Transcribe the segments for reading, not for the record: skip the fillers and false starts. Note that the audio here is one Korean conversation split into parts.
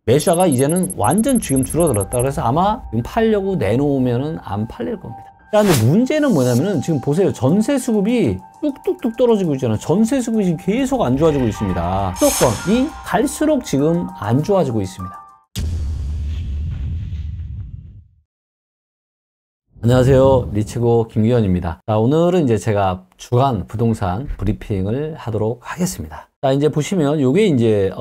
매수자가 이제는 완전 지금 줄어들었다. 그래서 아마 지금 팔려고 내놓으면은 안 팔릴 겁니다. 자, 근데 문제는 뭐냐면은 지금 보세요. 전세 수급이 뚝뚝뚝 떨어지고 있잖아요. 전세 수급이 지금 계속 안 좋아지고 있습니다. 수도권이 갈수록 지금 안 좋아지고 있습니다. 안녕하세요. 리치고 김규현입니다. 자, 오늘은 이제 제가 주간 부동산 브리핑을 하도록 하겠습니다. 자, 이제 보시면 요게 이제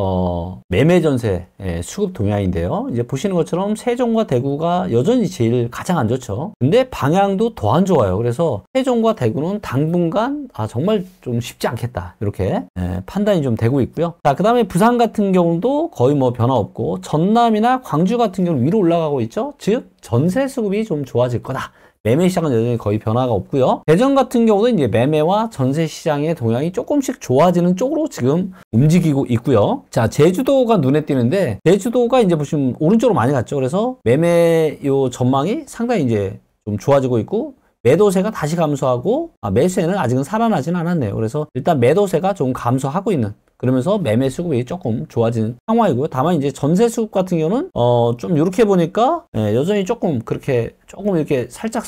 매매 전세 수급 동향인데요. 이제 보시는 것처럼 세종과 대구가 여전히 제일 가장 안 좋죠. 근데 방향도 더 안 좋아요. 그래서 세종과 대구는 당분간 정말 좀 쉽지 않겠다. 이렇게 판단이 좀 되고 있고요. 자, 그다음에 부산 같은 경우도 거의 뭐 변화 없고, 전남이나 광주 같은 경우는 위로 올라가고 있죠. 즉 전세 수급이 좀 좋아질 거다. 매매 시장은 여전히 거의 변화가 없고요. 대전 같은 경우도 이제 매매와 전세 시장의 동향이 조금씩 좋아지는 쪽으로 지금 움직이고 있고요. 자, 제주도가 눈에 띄는데, 제주도가 이제 보시면 오른쪽으로 많이 갔죠. 그래서 매매 요 전망이 상당히 이제 좀 좋아지고 있고, 매도세가 다시 감소하고, 매수세는 아직은 살아나진 않았네요. 그래서 일단 매도세가 좀 감소하고 있는, 그러면서 매매 수급이 조금 좋아지는 상황이고요. 다만 이제 전세 수급 같은 경우는 좀 이렇게 보니까 여전히 조금 이렇게 살짝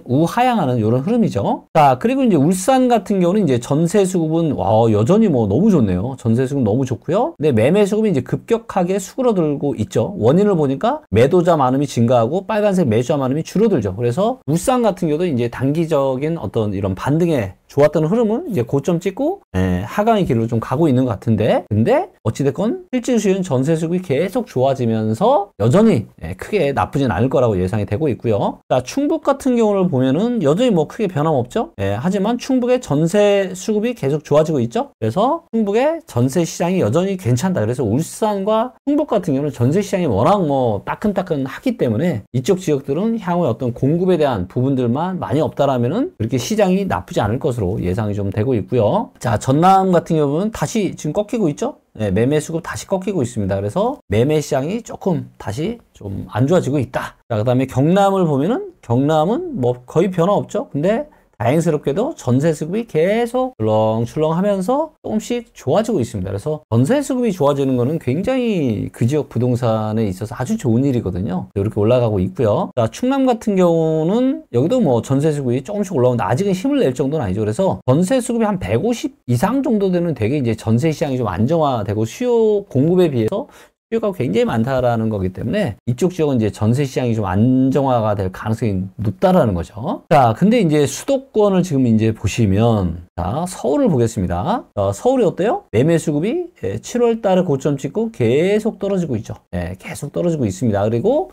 우하향하는 이런 흐름이죠. 자, 그리고 이제 울산 같은 경우는 이제 전세 수급은 여전히 뭐 너무 좋네요. 전세 수급 너무 좋고요. 근데 매매 수급이 이제 급격하게 수그러들고 있죠. 원인을 보니까 매도자 많음이 증가하고 빨간색 매수자 많음이 줄어들죠. 그래서 울산 같은 경우도 이제 단기적인 어떤 이런 반등에 좋았던 흐름은 이제 고점 찍고 하강의 길로 좀 가고 있는 것 같은데, 근데 어찌됐건 실질주는 전세 수급이 계속 좋아지면서 여전히 크게 나쁘진 않을 거라고 예상이 되고 있고요. 자, 충북 같은 경우를 보면은 여전히 뭐 크게 변함없죠. 하지만 충북의 전세 수급이 계속 좋아지고 있죠. 그래서 충북의 전세 시장이 여전히 괜찮다. 그래서 울산과 충북 같은 경우는 전세 시장이 워낙 뭐 따끈따끈하기 때문에 이쪽 지역들은 향후에 어떤 공급에 대한 부분들만 많이 없다라면은 그렇게 시장이 나쁘지 않을 것으로 예상이 좀 되고 있고요. 자, 전남 같은 경우는 다시 지금 꺾이고 있죠. 매매 수급 다시 꺾이고 있습니다. 그래서 매매 시장이 조금 다시 좀 안 좋아지고 있다. 자, 그다음에 경남을 보면은, 경남은 뭐 거의 변화 없죠. 근데 다행스럽게도 전세 수급이 계속 출렁출렁 하면서 조금씩 좋아지고 있습니다. 그래서 전세 수급이 좋아지는 거는 굉장히 그 지역 부동산에 있어서 아주 좋은 일이거든요. 이렇게 올라가고 있고요. 자, 충남 같은 경우는 여기도 뭐 전세 수급이 조금씩 올라오는데 아직은 힘을 낼 정도는 아니죠. 그래서 전세 수급이 한 150 이상 정도 되면 되게 이제 전세 시장이 좀 안정화되고 수요 공급에 비해서 수요가 굉장히 많다라는 거기 때문에 이쪽 지역은 이제 전세 시장이 좀 안정화가 될 가능성이 높다라는 거죠. 자, 근데 이제 수도권을 지금 이제 보시면, 자, 서울을 보겠습니다. 서울이 어때요? 매매 수급이 7월 달에 고점 찍고 계속 떨어지고 있죠. 계속 떨어지고 있습니다. 그리고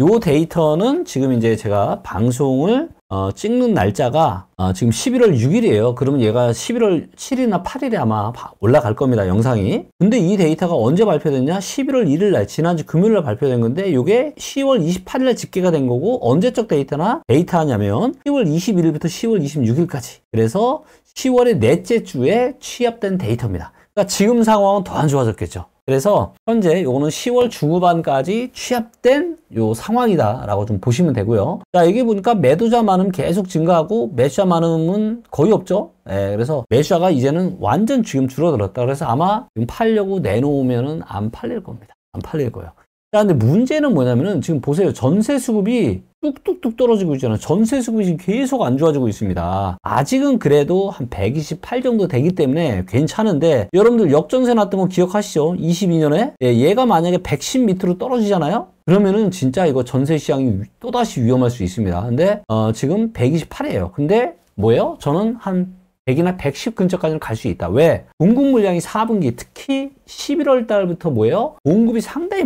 요 데이터는 지금 이제 제가 방송을 찍는 날짜가 지금 11월 6일이에요. 그러면 얘가 11월 7일이나 8일에 아마 올라갈 겁니다, 영상이. 근데 이 데이터가 언제 발표됐냐? 11월 1일 날, 지난주 금요일 날 발표된 건데, 요게 10월 28일 날 집계가 된 거고, 언제적 데이터냐면 10월 21일부터 10월 26일까지. 그래서 10월의 넷째 주에 취합된 데이터입니다. 그러니까 지금 상황은 더 안 좋아졌겠죠. 그래서 현재 요거는 10월 중후반까지 취합된 요 상황이다라고 좀 보시면 되고요. 자, 여기 보니까 매도자 많음 계속 증가하고 매수자 많음은 거의 없죠. 그래서 매수자가 이제는 완전 지금 줄어들었다. 그래서 아마 지금 팔려고 내놓으면은 안 팔릴 겁니다. 안 팔릴 거예요. 자, 근데 문제는 뭐냐면은 지금 보세요. 전세 수급이 뚝뚝뚝 떨어지고 있잖아요. 전세 수급이 지금 계속 안 좋아지고 있습니다. 아직은 그래도 한 128 정도 되기 때문에 괜찮은데, 여러분들 역전세 났던 거 기억하시죠? 22년에? 얘가 만약에 110 밑으로 떨어지잖아요? 그러면은 진짜 이거 전세 시장이 또다시 위험할 수 있습니다. 근데 지금 128이에요. 근데 뭐예요? 저는 한 100이나 110 근처까지는 갈 수 있다. 왜? 공급 물량이 4분기, 특히 11월 달부터 뭐예요? 공급이 상당히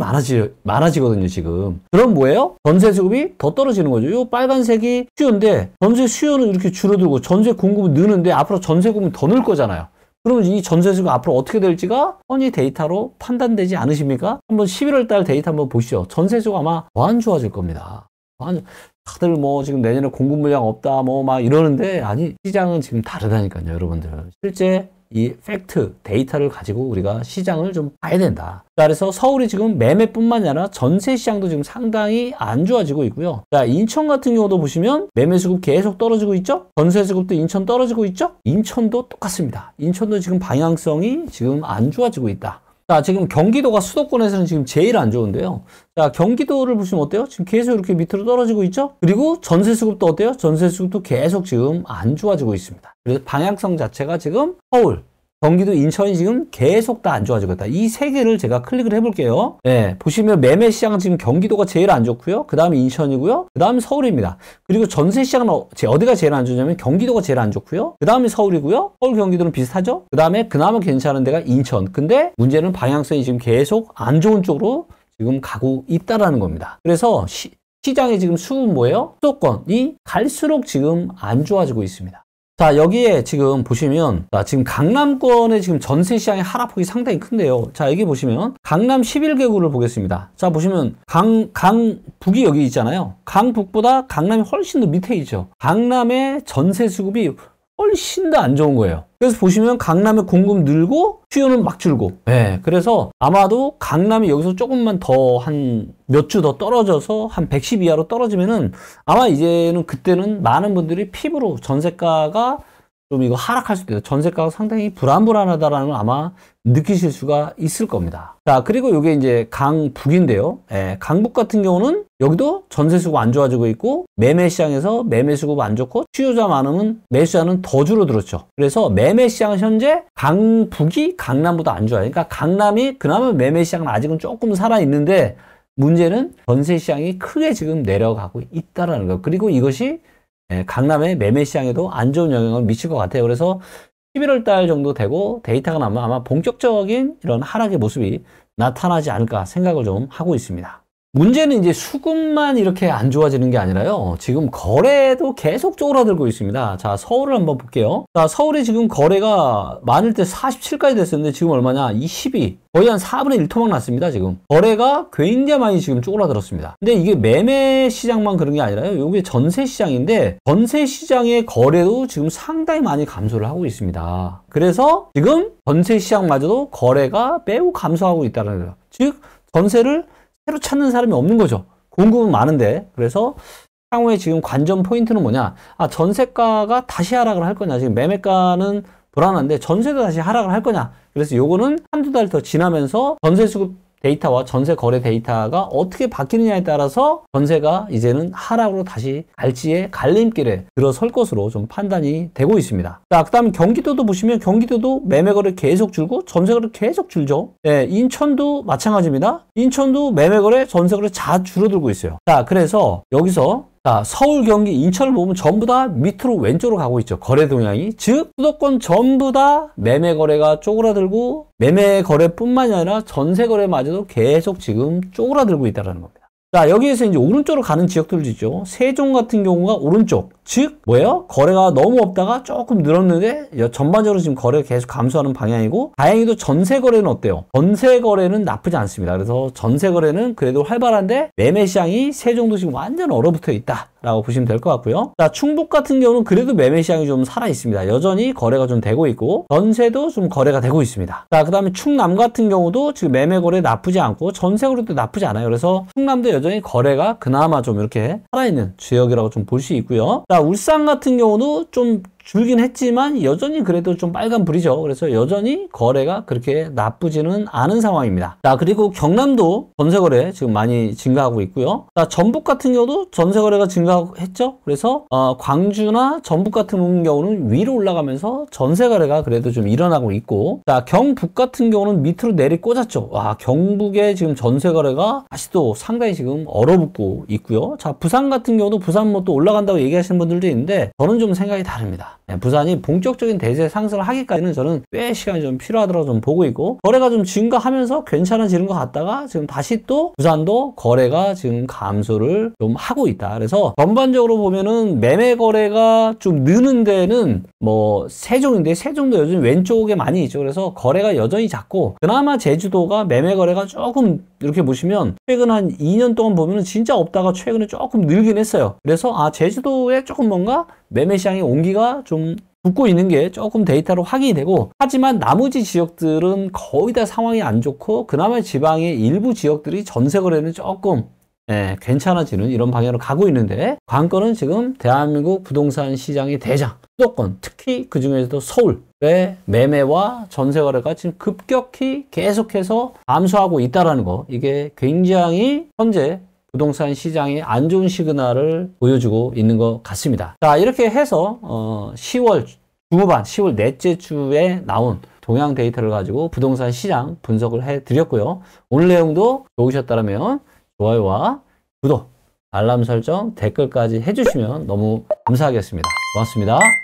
많아지거든요, 지금. 그럼 뭐예요? 전세 수급이 더 떨어지는 거죠. 이 빨간색이 수요인데, 전세 수요는 이렇게 줄어들고, 전세 공급은 느는데, 앞으로 전세 공급이 더 늘 거잖아요. 그러면 이 전세 수급 앞으로 어떻게 될지가 뻔히 데이터로 판단되지 않으십니까? 한번 11월 달 데이터 한번 보시죠. 전세 수급 아마 더 안 좋아질 겁니다. 다들 뭐 지금 내년에 공급 물량 없다 뭐 막 이러는데, 아니, 시장은 지금 다르다니까요, 여러분들. 실제 이 팩트, 데이터를 가지고 우리가 시장을 좀 봐야 된다. 자, 그래서 서울이 지금 매매뿐만이 아니라 전세 시장도 지금 상당히 안 좋아지고 있고요. 자, 인천 같은 경우도 보시면 매매 수급 계속 떨어지고 있죠? 전세 수급도 인천 떨어지고 있죠? 인천도 똑같습니다. 인천도 지금 방향성이 지금 안 좋아지고 있다. 자, 지금 경기도가 수도권에서는 지금 제일 안 좋은데요. 자, 경기도를 보시면 어때요? 지금 계속 이렇게 밑으로 떨어지고 있죠? 그리고 전세 수급도 어때요? 전세 수급도 계속 지금 안 좋아지고 있습니다. 그래서 방향성 자체가 지금 서울, 경기도, 인천이 지금 계속 다 안 좋아지고 있다. 이 세 개를 제가 클릭을 해볼게요. 네, 보시면 매매 시장은 지금 경기도가 제일 안 좋고요. 그 다음에 인천이고요. 그 다음에 서울입니다. 그리고 전세 시장은 어디가 제일 안 좋냐면 경기도가 제일 안 좋고요. 그 다음에 서울이고요. 서울, 경기도는 비슷하죠. 그 다음에 그나마 괜찮은 데가 인천. 근데 문제는 방향성이 지금 계속 안 좋은 쪽으로 지금 가고 있다라는 겁니다. 그래서 시장의 지금 수급은 뭐예요? 수도권이 갈수록 지금 안 좋아지고 있습니다. 자, 여기에 지금 보시면, 자, 지금 강남권의 지금 전세 시장의 하락폭이 상당히 큰데요. 자, 여기 보시면 강남 11개구를 보겠습니다. 자, 보시면 강북이 여기 있잖아요. 강북보다 강남이 훨씬 더 밑에 있죠. 강남의 전세 수급이 훨씬 더 안 좋은 거예요. 그래서 보시면 강남의 공급 늘고 수요는 막 줄고. 네, 그래서 아마도 강남이 여기서 조금만 더 한 몇 주 더 떨어져서 한 110 이하로 떨어지면은 아마 이제는 그때는 많은 분들이 피부로 전세가가 좀 이거 하락할 수도 있어요. 전세가가 상당히 불안불안하다라는 걸 아마 느끼실 수가 있을 겁니다. 자, 그리고 이게 이제 강북인데요. 예, 강북 같은 경우는 여기도 전세 수급 안 좋아지고 있고 매매 시장에서 매매 수급 안 좋고 수요자 많으면 매수자는 더 줄어들었죠. 그래서 매매 시장은 현재 강북이 강남보다 안 좋아요. 그러니까 강남이 그나마 매매 시장은 아직은 조금 살아 있는데 문제는 전세 시장이 크게 지금 내려가고 있다라는 거. 그리고 이것이 강남의 매매 시장에도 안 좋은 영향을 미칠 것 같아요. 그래서 11월 달 정도 되고 데이터가 나면 아마 본격적인 이런 하락의 모습이 나타나지 않을까 생각을 좀 하고 있습니다. 문제는 이제 수급만 이렇게 안 좋아지는 게 아니라요. 지금 거래도 계속 쪼그라들고 있습니다. 자, 서울을 한번 볼게요. 자, 서울이 지금 거래가 많을 때 47까지 됐었는데 지금 얼마냐? 22. 거의 한 4분의 1 토막 났습니다, 지금. 거래가 굉장히 많이 지금 쪼그라들었습니다. 근데 이게 매매 시장만 그런 게 아니라요. 이게 전세 시장인데 전세 시장의 거래도 지금 상당히 많이 감소를 하고 있습니다. 그래서 지금 전세 시장마저도 거래가 매우 감소하고 있다는 거예요. 즉, 전세를 새로 찾는 사람이 없는 거죠. 공급은 많은데. 그래서 향후에 지금 관전 포인트는 뭐냐? 아, 전세가가 다시 하락을 할 거냐? 지금 매매가는 불안한데 전세도 다시 하락을 할 거냐? 그래서 요거는 한두 달 더 지나면서 전세 수급 데이터와 전세 거래 데이터가 어떻게 바뀌느냐에 따라서 전세가 이제는 하락으로 다시 갈지의 갈림길에 들어설 것으로 좀 판단이 되고 있습니다. 자, 그 다음에 경기도도 보시면 경기도도 매매거래 계속 줄고 전세거래 계속 줄죠. 네, 인천도 마찬가지입니다. 인천도 매매거래, 전세거래 다 줄어들고 있어요. 자, 그래서 여기서 자, 서울, 경기, 인천을 보면 전부 다 밑으로 왼쪽으로 가고 있죠. 거래 동향이. 즉, 수도권 전부 다 매매 거래가 쪼그라들고 매매 거래뿐만이 아니라 전세 거래마저도 계속 지금 쪼그라들고 있다는 겁니다. 자, 여기에서 이제 오른쪽으로 가는 지역들도 있죠. 세종 같은 경우가 오른쪽. 즉, 뭐예요? 거래가 너무 없다가 조금 늘었는데 전반적으로 지금 거래가 계속 감소하는 방향이고 다행히도 전세 거래는 어때요? 전세 거래는 나쁘지 않습니다. 그래서 전세 거래는 그래도 활발한데 매매 시장이 세종도 지금 완전 얼어붙어 있다. 라고 보시면 될 것 같고요. 자, 충북 같은 경우는 그래도 매매 시장이 좀 살아 있습니다. 여전히 거래가 좀 되고 있고 전세도 좀 거래가 되고 있습니다. 자, 그 다음에 충남 같은 경우도 지금 매매 거래 나쁘지 않고 전세 거래도 나쁘지 않아요. 그래서 충남도 여전히 거래가 그나마 좀 이렇게 살아있는 지역이라고 좀 볼 수 있고요. 자, 울산 같은 경우도 좀 줄긴 했지만 여전히 그래도 좀 빨간불이죠. 그래서 여전히 거래가 그렇게 나쁘지는 않은 상황입니다. 자, 그리고 경남도 전세거래 지금 많이 증가하고 있고요. 자, 전북 같은 경우도 전세거래가 증가했죠. 그래서 광주나 전북 같은 경우는 위로 올라가면서 전세거래가 그래도 좀 일어나고 있고, 자, 경북 같은 경우는 밑으로 내리 꽂았죠. 와, 경북의 지금 전세거래가 다시 또 상당히 지금 얼어붙고 있고요. 자, 부산 같은 경우도 부산 뭐 또 올라간다고 얘기하시는 분들도 있는데 저는 좀 생각이 다릅니다. 부산이 본격적인 대세 상승을 하기까지는 저는 꽤 시간이 좀 필요하다고 좀 보고 있고, 거래가 좀 증가하면서 괜찮아지는 것 같다가 지금 다시 또 부산도 거래가 지금 감소를 좀 하고 있다. 그래서 전반적으로 보면은 매매 거래가 좀 느는 데는 뭐 세종인데 세종도 여전히 왼쪽에 많이 있죠. 그래서 거래가 여전히 작고, 그나마 제주도가 매매 거래가 조금 이렇게 보시면 최근 한 2년 동안 보면은 진짜 없다가 최근에 조금 늘긴 했어요. 그래서 제주도에 조금 뭔가 매매 시장의 온기가 좀 붙고 있는 게 조금 데이터로 확인이 되고, 하지만 나머지 지역들은 거의 다 상황이 안 좋고 그나마 지방의 일부 지역들이 전세 거래는 조금 괜찮아지는 이런 방향으로 가고 있는데, 관건은 지금 대한민국 부동산 시장의 대장, 수도권, 특히 그 중에서도 서울의 매매와 전세 거래가 지금 급격히 계속해서 감소하고 있다는 거, 이게 굉장히 현재 부동산 시장의 안 좋은 시그널을 보여주고 있는 것 같습니다. 자, 이렇게 해서 10월 중후반, 10월 넷째 주에 나온 동향 데이터를 가지고 부동산 시장 분석을 해드렸고요. 오늘 내용도 좋으셨다면 좋아요와 구독, 알람 설정, 댓글까지 해주시면 너무 감사하겠습니다. 고맙습니다.